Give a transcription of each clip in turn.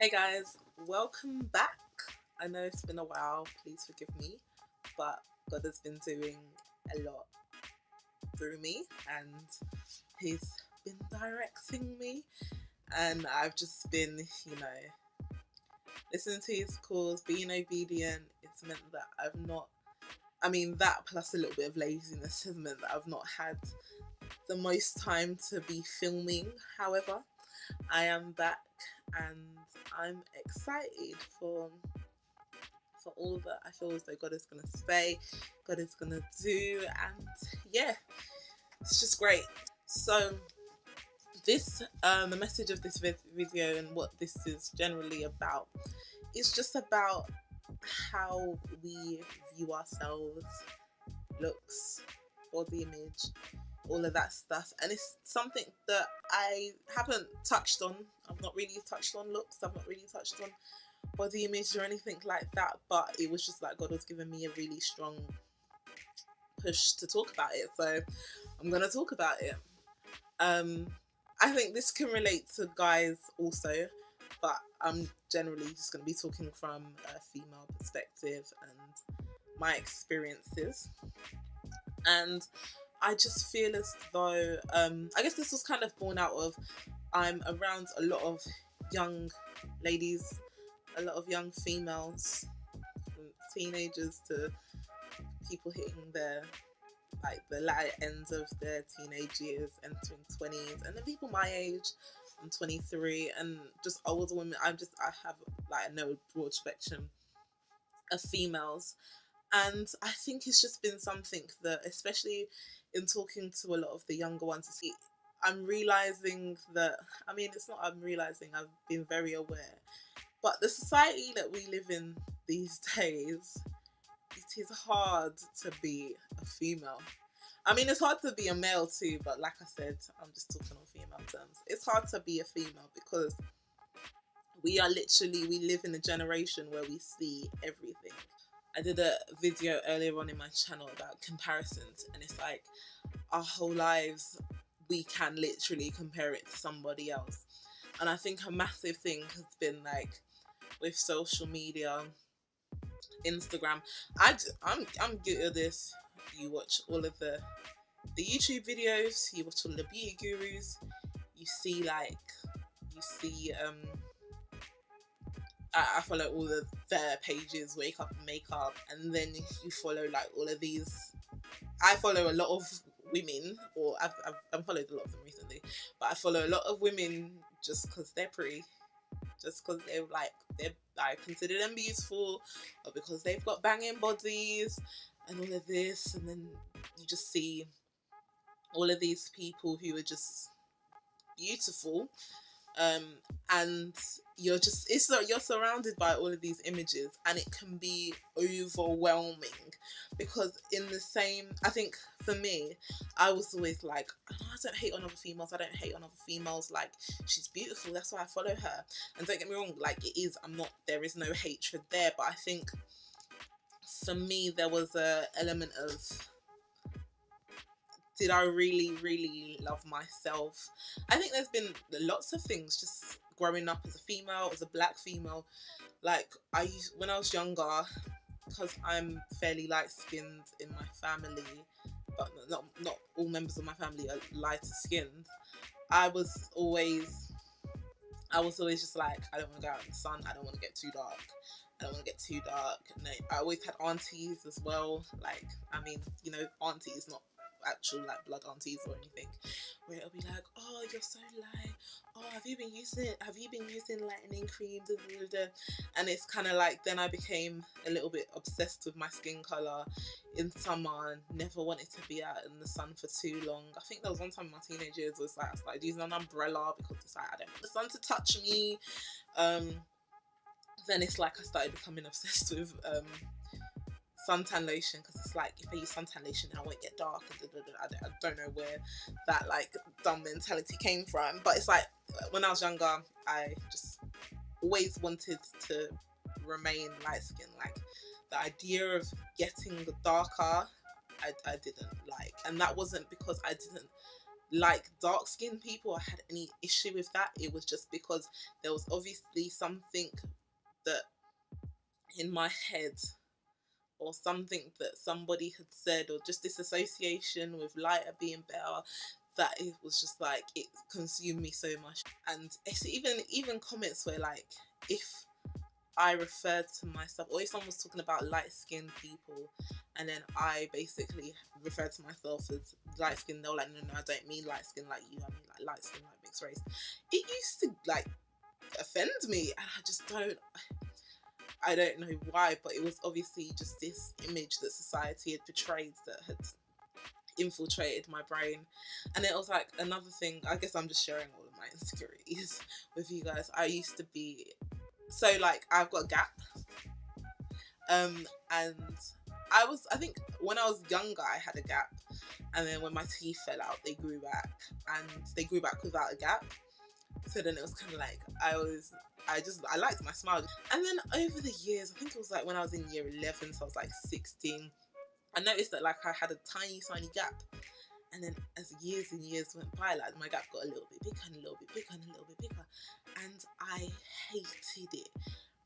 Hey guys, welcome back. I know it's been a while, please forgive me, but God has been doing a lot through me and He's been directing me, and I've just been, listening to His calls, being obedient. It's meant that that plus a little bit of laziness has meant that I've not had the most time to be filming. However, I am back and I'm excited for all that I feel as though God is going to say, God is going to do, and yeah, it's just great. So this, the message of this video and what this is generally about is just about how we view ourselves, looks, body image, all of that stuff, and it's something that I haven't touched on. I've not really touched on looks, I've not really touched on body image or anything like that, but it was just like God was giving me a really strong push to talk about it, so I'm gonna talk about it. I think this can relate to guys also, but I'm generally just going to be talking from a female perspective and my experiences. And I just feel as though, I guess this was kind of born out of, I'm around a lot of young ladies, a lot of young females, from teenagers to people hitting the latter ends of their teenage years, entering 20s, and then people my age. I'm 23, and just older women. I have like no broad spectrum of females, and I think it's just been something that, especially in talking to a lot of the younger ones, I'm realizing that, it's not I'm realizing, I've been very aware, but the society that we live in these days, it is hard to be a female. It's hard to be a male too, but like I said, I'm just talking on female terms. It's hard to be a female because we live in a generation where we see everything. I did a video earlier on in my channel about comparisons, and it's like our whole lives we can literally compare it to somebody else. And I think a massive thing has been like with social media, Instagram. I'm good at this. You watch all of the YouTube videos, you watch all the beauty gurus, you see I follow all of their pages, wake up and makeup, and then you follow like all of these. I follow a lot of women, or I've followed a lot of them recently, but I follow a lot of women just because they're pretty, just because I consider them beautiful, or because they've got banging bodies and all of this, and then you just see all of these people who are just beautiful, and you're surrounded by all of these images, and it can be overwhelming because I think for me, I was always like, oh, I don't hate on other females, like, she's beautiful, that's why I follow her. And don't get me wrong, like, there is no hatred there, but I think for me there was a element of, did I really, really love myself? I think there's been lots of things just growing up as a female, as a black female. Like, when I was younger, because I'm fairly light-skinned in my family, but not all members of my family are lighter skinned. I was always just like, I don't want to go out in the sun, I don't want to get too dark. And I always had aunties as well. Like, aunties, not actual like blood aunties or anything, where it'll be like, oh, you're so light, oh, have you been using lightening cream, da, da, da, da. And it's kind of like, then I became a little bit obsessed with my skin color in summer and never wanted to be out in the sun for too long. I think there was one time in my teenage years was like, I started using an umbrella because it's like, I don't want the sun to touch me. Then it's like I started becoming obsessed with suntan lotion, because it's like, if I use suntan lotion I won't get dark, and I don't know where that like dumb mentality came from, but it's like, when I was younger, I just always wanted to remain light skinned. Like, the idea of getting darker, I didn't like, and that wasn't because I didn't like dark skinned people, I had any issue with that. It was just because there was obviously something that in my head, or something that somebody had said, or just this association with lighter being better, that it was just like it consumed me so much. And it's even comments where, like, if I referred to myself, or if someone was talking about light skinned people, and then I basically referred to myself as light skinned, they were like, no, I don't mean light skin like you, I mean like light skin like mixed race. It used to like offend me, and I don't know why, but it was obviously just this image that society had portrayed that had infiltrated my brain. And it was like another thing, I guess I'm just sharing all of my insecurities with you guys. I used to be, so like, I've got a gap, and I think when I was younger I had a gap, and then when my teeth fell out they grew back, and they grew back without a gap. So then it was kind of like I liked my smile. And then over the years, I think it was like when I was in year 11, so I was like 16, I noticed that like I had a tiny gap. And then as years and years went by, like my gap got a little bit bigger and a little bit bigger and a little bit bigger. And I hated it.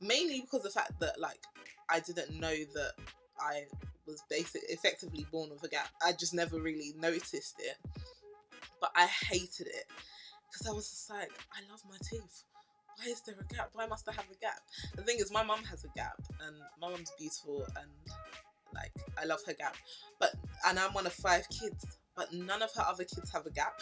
Mainly because of the fact that like I didn't know that I was effectively born with a gap. I just never really noticed it. But I hated it. Because I was just like, I love my teeth. Why is there a gap? Why must I have a gap? The thing is, my mum has a gap, and my mum's beautiful, and like I love her gap. And I'm one of 5 kids, but none of her other kids have a gap.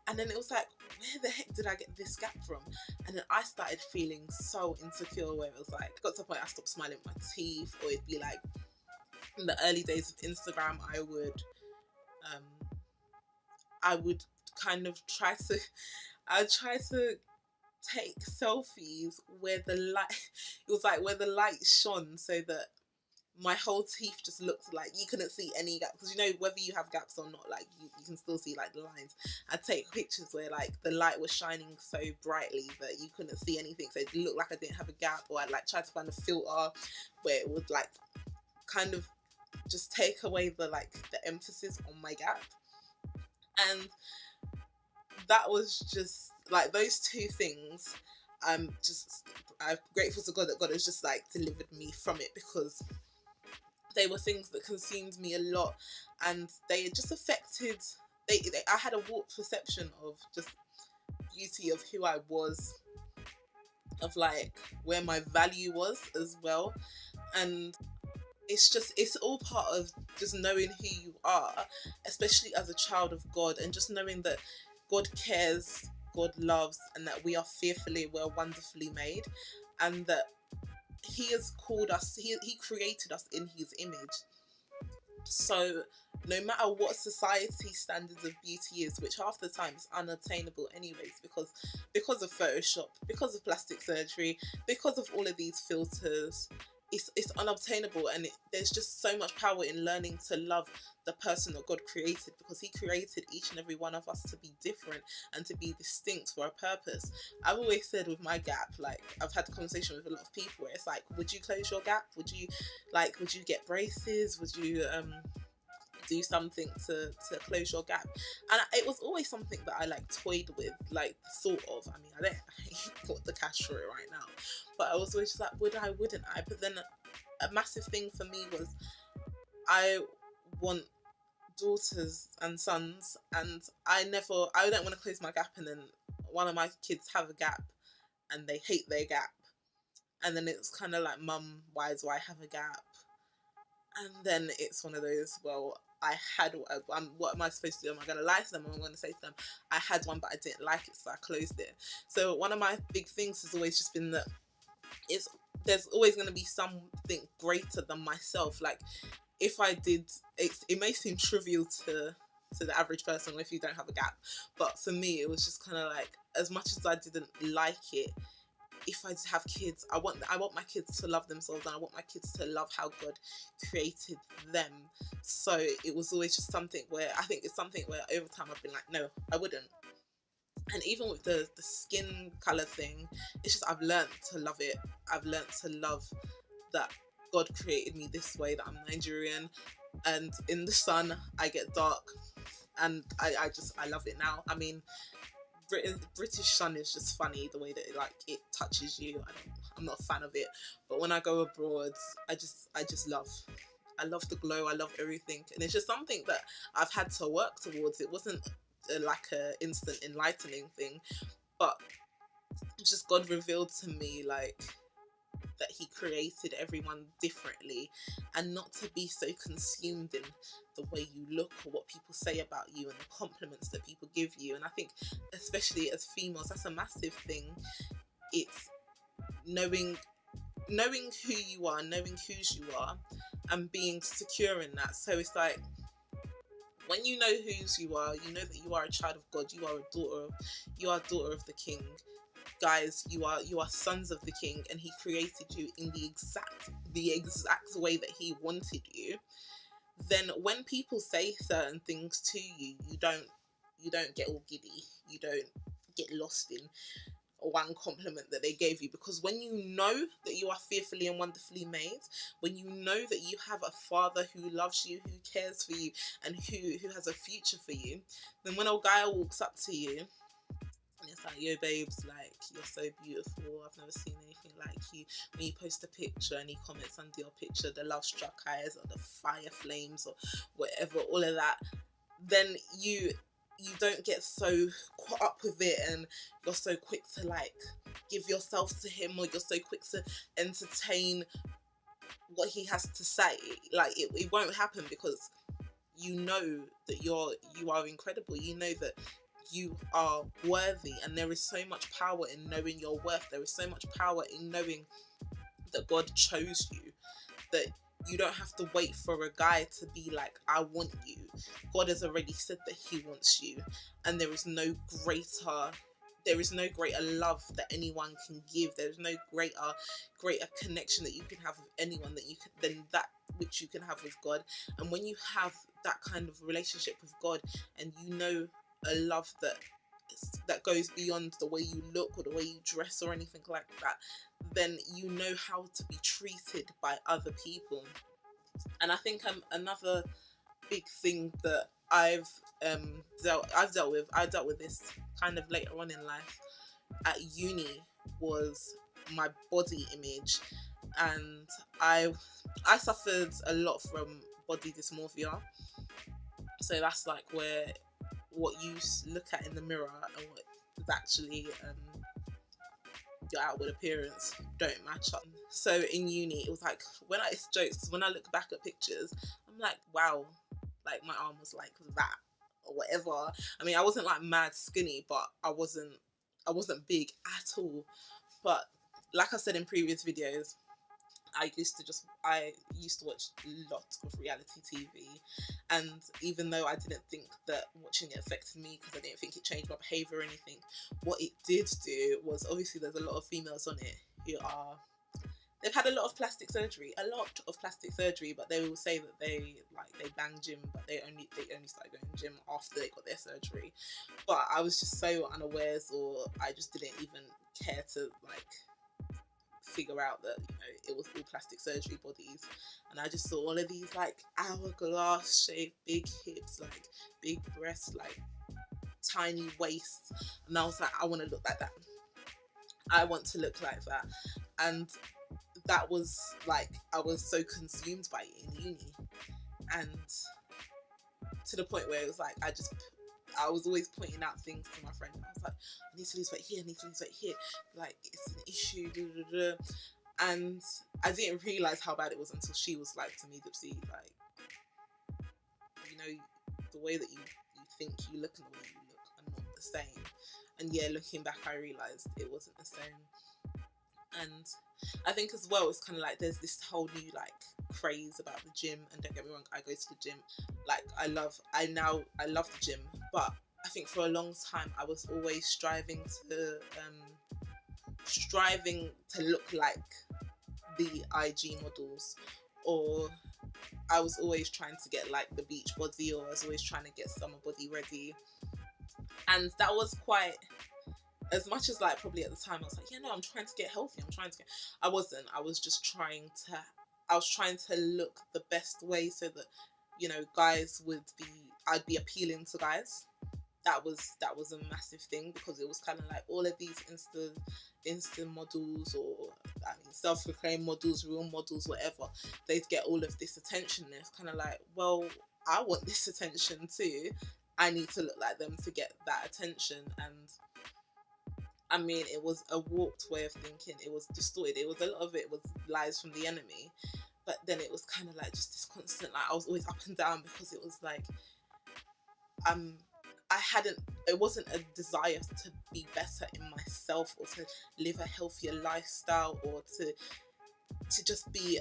And then it was like, where the heck did I get this gap from? And then I started feeling so insecure, where it was like, got to the point I stopped smiling with my teeth, or it'd be like, in the early days of Instagram, I would kind of try to take selfies where the light, it was like where the light shone, so that my whole teeth just looked like you couldn't see any gap, because you know whether you have gaps or not, like you can still see like the lines. I'd take pictures where like the light was shining so brightly that you couldn't see anything, so it looked like I didn't have a gap. Or I'd like try to find a filter where it would like kind of just take away the emphasis on my gap. And that was just like those 2 things. I'm grateful to God that God has just like delivered me from it, because they were things that consumed me a lot, and they just affected. I had a warped perception of just beauty, of who I was, of like where my value was as well. And it's all part of just knowing who you are, especially as a child of God, and just knowing that God cares, God loves, and that we are fearfully, we're wonderfully made, and that He has called us, He created us in His image. So no matter what society standards of beauty is, which half the time is unattainable anyways, because of Photoshop, because of plastic surgery, because of all of these filters, it's unobtainable. And there's just so much power in learning to love the person that God created, because He created each and every one of us to be different and to be distinct for a purpose. I've always said with my gap, like I've had a conversation with a lot of people where it's like, would you close your gap? Would you get braces? Would you do something to close your gap? And it was always something that I like toyed with, like sort of. I mean, I don't got the cash for it right now, but I was always just like, would I, wouldn't I? But then a massive thing for me was I want daughters and sons, and I don't want to close my gap and then one of my kids have a gap and they hate their gap, and then it's kind of like, mum, why do I have a gap? And then it's one of those, well, what am I supposed to do? Am I going to lie to them? Am I going to say to them, I had one but I didn't like it, so I closed it? So one of my big things has always just been that there's always going to be something greater than myself. Like if I did, it may seem trivial to the average person if you don't have a gap, but for me it was just kind of like, as much as I didn't like it, if I have kids, I want my kids to love themselves, and I want my kids to love how God created them. So it was always just something where I think it's something where over time I've been like, no, I wouldn't. And even with the skin colour thing, it's just I've learnt to love it. I've learnt to love that God created me this way, that I'm Nigerian, and in the sun I get dark, and I love it now. I mean, British Sun is just funny, the way that it touches you. I'm not a fan of it, but when I go abroad, I just love. I love the glow. I love everything, and it's just something that I've had to work towards. It wasn't like a instant enlightening thing, but it's just God revealed to me like that He created everyone differently, and not to be so consumed in the way you look or what people say about you and the compliments that people give you. And I think, especially as females, that's a massive thing. It's knowing who you are, knowing whose you are, and being secure in that. So it's like, when you know whose you are, you know that you are a child of God, you are a daughter of the King. Guys, you are sons of the King, and He created you in the exact way that He wanted you. Then when people say certain things to you, you don't get all giddy. You don't get lost in one compliment that they gave you, because when you know that you are fearfully and wonderfully made, when you know that you have a Father who loves you, who cares for you, and who has a future for you, then when a guy walks up to you and it's like, yo babes, like, you're so beautiful, I've never seen anything like you, when you post a picture and he comments under your picture the love struck eyes or the fire flames or whatever, all of that, then you don't get so caught up with it, and you're so quick to like give yourself to him, or you're so quick to entertain what he has to say. Like it won't happen, because you know that you are incredible. You know that you are worthy, and there is so much power in knowing your worth. There is so much power in knowing that God chose you, that you don't have to wait for a guy to be like, I want you. God has already said that He wants you, and there is no greater love that anyone can give. There's no greater connection that you can have with anyone than that which you can have with God. And when you have that kind of relationship with God, and you know a love that goes beyond the way you look or the way you dress or anything like that, then you know how to be treated by other people. And I think another big thing that I dealt with this kind of later on in life at uni, was my body image. And I suffered a lot from body dysmorphia. So that's like where what you look at in the mirror and what is actually your outward appearance don't match up. So in uni, it was like, it's jokes, because when I look back at pictures, I'm like, wow, like my arm was like that or whatever. I mean, I wasn't like mad skinny, but I wasn't big at all. But like I said in previous videos, I used to watch a lot of reality TV, and even though I didn't think that watching it affected me, because I didn't think it changed my behaviour or anything, what it did do was, obviously there's a lot of females on it who they've had a lot of plastic surgery, but they will say that they bang gym, but they only started going to gym after they got their surgery. But I was just so unawares, or I just didn't even care to like figure out that, you know, it was all plastic surgery bodies. And I just saw all of these like hourglass shaped big hips, like big breasts, like tiny waists, and I was like, I want to look like that. I want to look like that. And that was like, I was so consumed by it in uni, and to the point where it was like, I was always pointing out things to my friend. I was like, I need to lose weight here, I need to lose weight here, like it's an issue, and I didn't realise how bad it was until she was like to me, Dipsy, like, you know, the way that you think you look and the way you look are not the same. And yeah, looking back, I realised it wasn't the same. And I think as well, it's kind of like there's this whole new like craze about the gym. And don't get me wrong, I go to the gym, like I love the gym, but I think for a long time I was always striving to look like the IG models, or I was always trying to get like the beach body, or I was always trying to get summer body ready. And that was quite, as much as like probably at the time I was like, yeah, no, I'm trying to get healthy, I was just trying to look the best way, so that, you know, guys would be I'd be appealing to guys. That was a massive thing, because it was kind of like all of these insta models, or I mean self-proclaimed models, real models, whatever. They'd get all of this attention, and it's kind of like, well, I want this attention too. I need to look like them to get that attention. And I mean, it was a warped way of thinking. It was distorted. It was, a lot of it was lies from the enemy. But then it was kind of like just this constant, like I was always up and down, because it was like, it wasn't a desire to be better in myself, or to live a healthier lifestyle, or to just be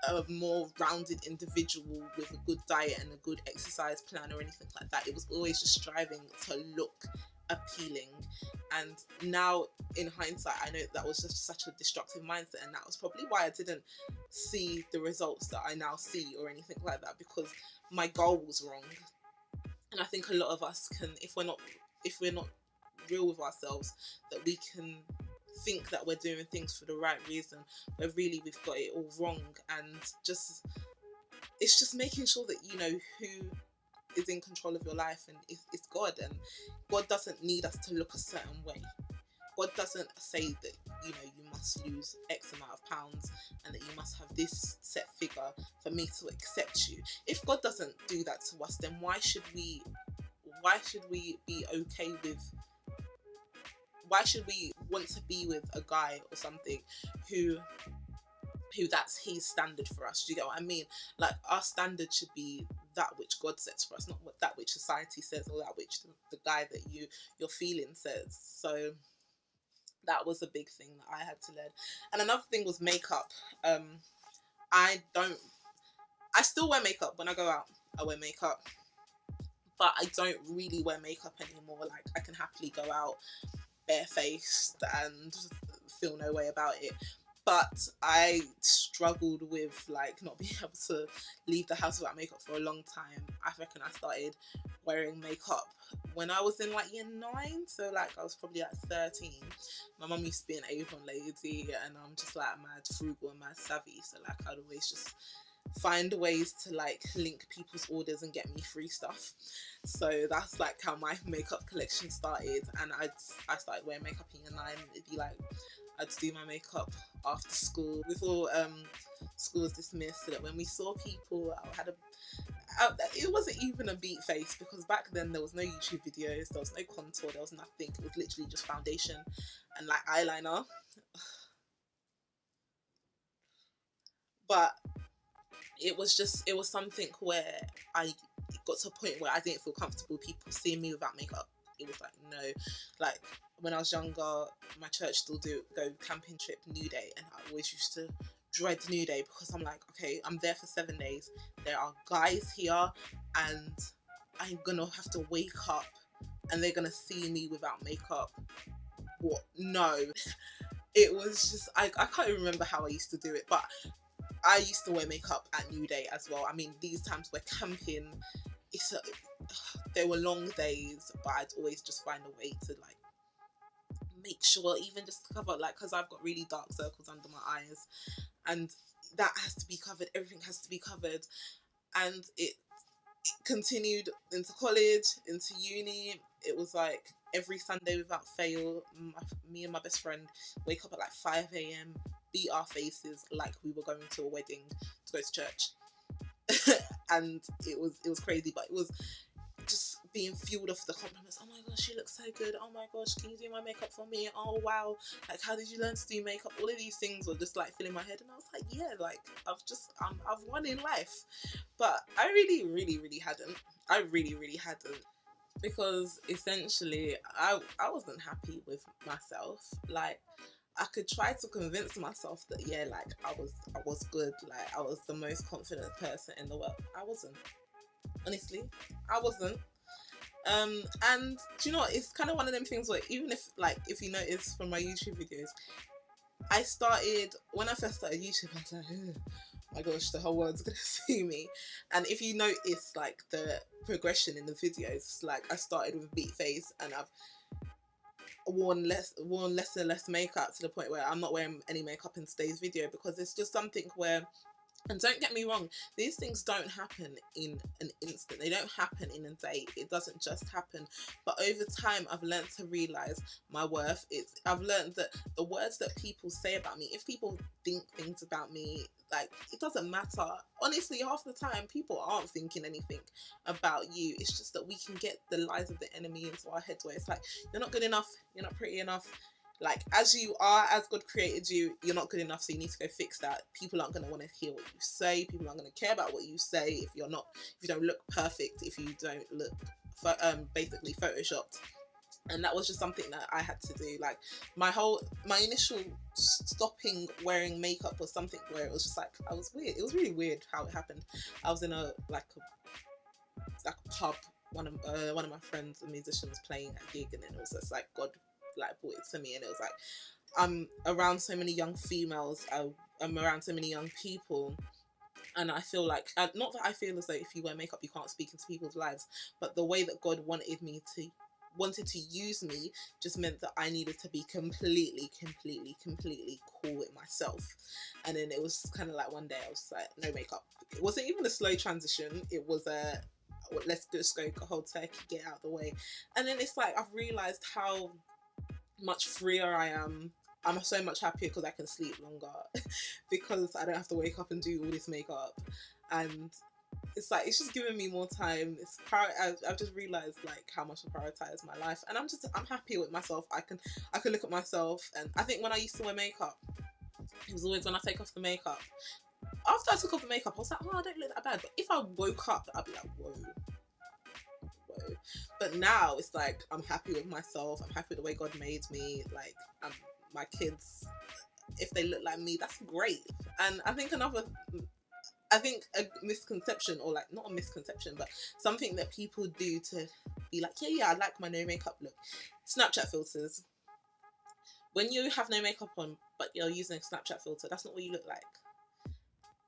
a more rounded individual with a good diet and a good exercise plan or anything like that. It was always just striving to look appealing. And now in hindsight, I know that was just such a destructive mindset, and that was probably why I didn't see the results that I now see or anything like that, because my goal was wrong. And I think a lot of us can, if we're not real with ourselves, that we can think that we're doing things for the right reason, but really we've got it all wrong. And it's just making sure that you know who is in control of your life, and it's God. And God doesn't need us to look a certain way. God doesn't say that, you know, you must lose X amount of pounds and that you must have this set figure for me to accept you. If God doesn't do that to us, then why should we be okay with, why should we want to be with a guy or something who that's his standard for us? Do you get what I mean? Like, our standard should be that which God sets for us, not that which society says, or that which the guy that you're feeling says. So that was a big thing that I had to learn. And another thing was makeup. I still wear makeup when I go out. I wear makeup, but I don't really wear makeup anymore. Like, I can happily go out barefaced and feel no way about it. But I struggled with like not being able to leave the house without makeup for a long time. I reckon I started wearing makeup when I was in like year 9, so like I was probably like 13. My mum used to be an Avon lady, and I'm just like mad frugal and mad savvy, so like I'd always just find ways to like link people's orders and get me free stuff. So that's like how my makeup collection started. And I started wearing makeup in year 9. It'd be like I'd do my makeup after school before school was dismissed, so that when we saw people, it wasn't even a beat face, because back then there was no YouTube videos, there was no contour, there was nothing. It was literally just foundation and like eyeliner. But it was something where I got to a point where I didn't feel comfortable people seeing me without makeup. It was like, no. Like, when I was younger, my church still go camping trip New Day, and I always used to dread New Day, because I'm like, okay, I'm there for 7 days. There are guys here, and I'm gonna have to wake up, and they're gonna see me without makeup. What? No. It was just, I can't even remember how I used to do it, but I used to wear makeup at New Day as well. I mean, these times we're camping, there were long days, but I'd always just find a way to like make sure, even just to cover, like, because I've got really dark circles under my eyes, and that has to be covered. Everything has to be covered. And it continued into college, into uni. It was like every Sunday without fail, me and my best friend wake up at like 5 a.m, beat our faces like we were going to a wedding to go to church. And it was crazy, but it was just being fueled off the compliments. Oh my gosh, you look so good. Oh my gosh, can you do my makeup for me? Oh wow, like, how did you learn to do makeup? All of these things were just like filling my head, and I was like, yeah, like I've won in life. But I really hadn't. I really hadn't, because essentially I wasn't happy with myself. Like, I could try to convince myself that, yeah, like I was good, like I was the most confident person in the world. I wasn't. Honestly, I wasn't. And do you know what? It's kind of one of them things where, even if you notice from my YouTube videos, when I first started YouTube, I was like, oh my gosh, the whole world's gonna see me. And if you notice like the progression in the videos, like I started with a beat face, and I've worn less and less makeup, to the point where I'm not wearing any makeup in today's video, because it's just something where And don't get me wrong, these things don't happen in an instant. They don't happen in a day. It doesn't just happen. But over time, I've learned to realize my worth. I've learned that the words that people say about me, if people think things about me, like, it doesn't matter. Honestly, half the time, people aren't thinking anything about you. It's just that we can get the lies of the enemy into our heads where it's like, you're not good enough, you're not pretty enough. Like, as you are, as God created you, you're not good enough, so you need to go fix that. People aren't going to want to hear what you say. People aren't going to care about what you say if you don't look perfect, if you don't look basically photoshopped. And that was just something that I had to do. Like, my initial stopping wearing makeup was something where it was just like, I was weird. It was really weird how it happened. I was in a pub. One of my friends, a musician, was playing a gig, and then it was just like God like brought it to me, and it was like, I'm around so many young females, I'm around so many young people, and I feel like, not that I feel as though if you wear makeup you can't speak into people's lives, but the way that God wanted to use me just meant that I needed to be completely cool with myself. And then it was kind of like one day I was like, no makeup. It wasn't even a slow transition, it was a let's just go whole turkey, get out of the way. And then it's like I've realized how much freer I am. I'm so much happier because I can sleep longer because I don't have to wake up and do all this makeup. And it's like, it's just giving me more time. I've just realized like how much I prioritize my life, and I'm happy with myself. I can look at myself, and I think when I used to wear makeup, it was always when I take off the makeup. After I took off the makeup, I was like, oh, I don't look that bad. But if I woke up, I'd be like, whoa. But now it's like, I'm happy with myself. I'm happy with the way God made me. Like, my kids, if they look like me, that's great. And I think a misconception, or like, not a misconception, but something that people do to be like, yeah, I like my no makeup look. Snapchat filters. When you have no makeup on, but you're using a Snapchat filter, that's not what you look like.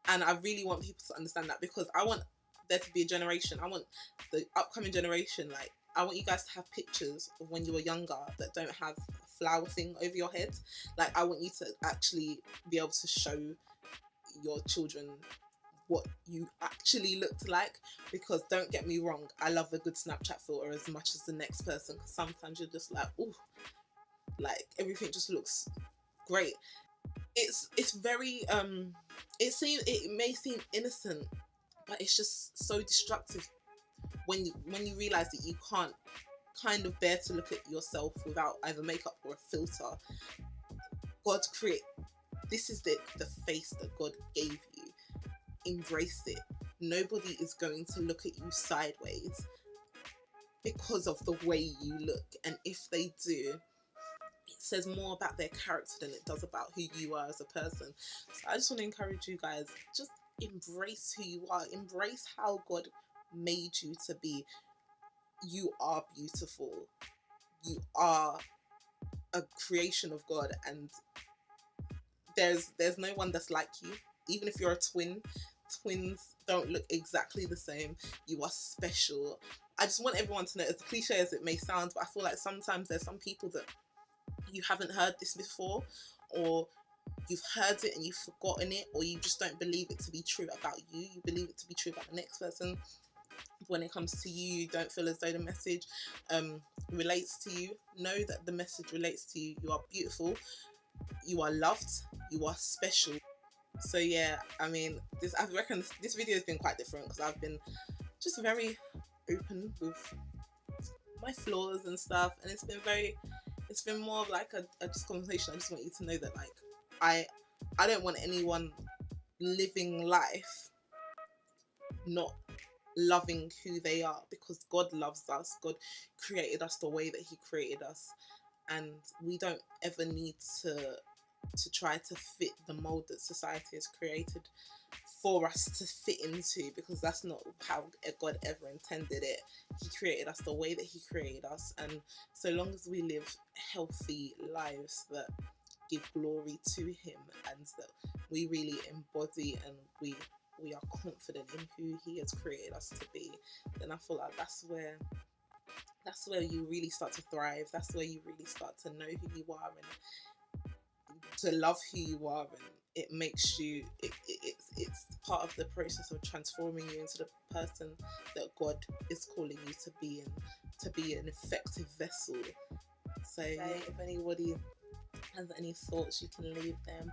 And I really want people to understand that, because I want there to be a generation. I want the upcoming generation, like, I want you guys to have pictures of when you were younger that don't have a flower thing over your head. Like, I want you to actually be able to show your children what you actually looked like. Because don't get me wrong, I love a good Snapchat filter as much as the next person, because sometimes you're just like, ooh, like everything just looks great. It's very it may seem innocent, but it's just so destructive when you realize that you can't kind of bear to look at yourself without either makeup or a filter. This is the face that God gave you. Embrace it. Nobody is going to look at you sideways because of the way you look, and if they do, it says more about their character than it does about who you are as a person. So I just want to encourage you guys, just embrace who you are. Embrace how God made you to be. You are beautiful. You are a creation of God, and there's no one that's like you. Even if you're a twin, twins don't look exactly the same. You are special. I just want everyone to know, as cliche as it may sound, but I feel like sometimes there's some people that you haven't heard this before, or you've heard it and you've forgotten it, or you just don't believe it to be true about you. You believe it to be true about the next person. When it comes to you, you don't feel as though the message relates to you. Know that the message relates to you. You are beautiful. You are loved. You are special. So yeah, I mean, I reckon this video has been quite different, because I've been just very open with my flaws and stuff, and it's been more of like a just conversation. I just want you to know that, like, I don't want anyone living life not loving who they are, because God loves us. God created us the way that He created us, and we don't ever need to try to fit the mold that society has created for us to fit into, because that's not how God ever intended it. He created us the way that He created us, and so long as we live healthy lives that give glory to Him, and that we really embody and we are confident in who He has created us to be, then I feel like that's where you really start to thrive. That's where you really start to know who you are and to love who you are, and it makes you it's part of the process of transforming you into the person that God is calling you to be, and to be an effective vessel. So yeah, if anybody has any thoughts, you can leave them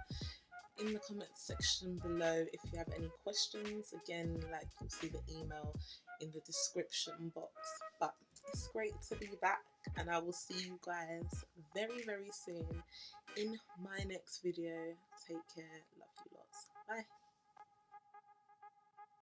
in the comment section below. If you have any questions, again, like, you'll see the email in the description box. But it's great to be back, and I will see you guys very, very soon in my next video. Take care. Love you lots. Bye.